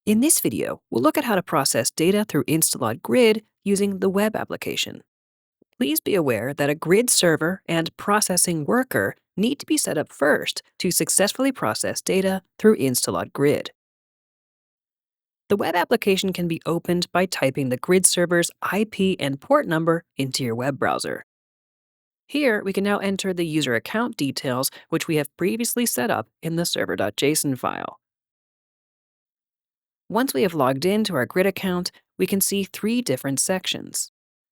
In this video, we'll look at how to process data through InstaLOD Grid using the web application. Please be aware that a grid server and processing worker need to be set up first to successfully process data through InstaLOD Grid. The web application can be opened by typing the grid server's IP and port number into your web browser. Here, we can now enter the user account details which we have previously set up in the server.json file. Once we have logged into our grid account, we can see three different sections.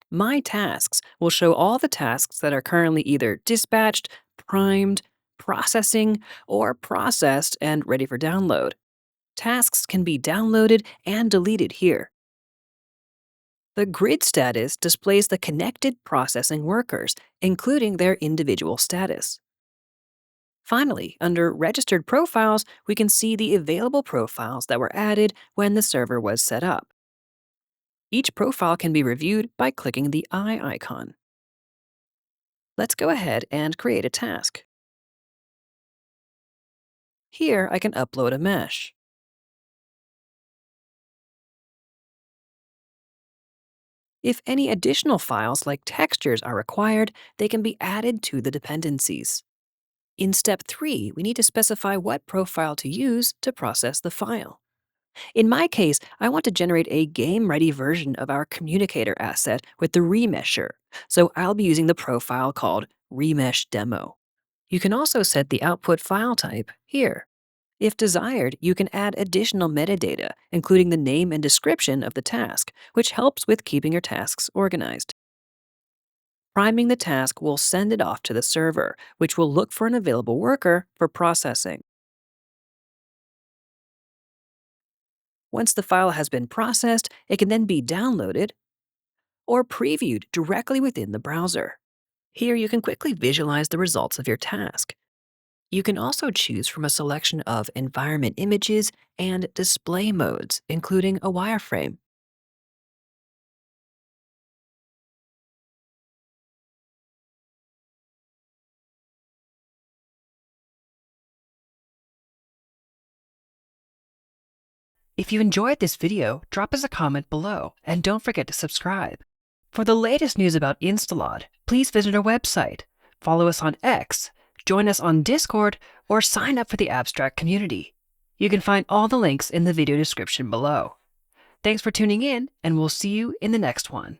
My Tasks will show all the tasks that are currently either dispatched, primed, processing, or processed and ready for download. Tasks can be downloaded and deleted here. The grid status displays the connected processing workers, including their individual status. Finally, under Registered Profiles, we can see the available profiles that were added when the server was set up. Each profile can be reviewed by clicking the eye icon. Let's go ahead and create a task. Here, I can upload a mesh. If any additional files like textures are required, they can be added to the dependencies. In step 3, we need to specify what profile to use to process the file. In my case, I want to generate a game-ready version of our communicator asset with the remesher, so I'll be using the profile called remesh demo. You can also set the output file type here. If desired, you can add additional metadata, including the name and description of the task, which helps with keeping your tasks organized. Priming the task will send it off to the server, which will look for an available worker for processing. Once the file has been processed, it can then be downloaded or previewed directly within the browser. Here you can quickly visualize the results of your task. You can also choose from a selection of environment images and display modes, including a wireframe. If you enjoyed this video, drop us a comment below and don't forget to subscribe. For the latest news about InstaLOD, please visit our website, follow us on X, join us on Discord, or sign up for the Abstract community. You can find all the links in the video description below. Thanks for tuning in, and we'll see you in the next one.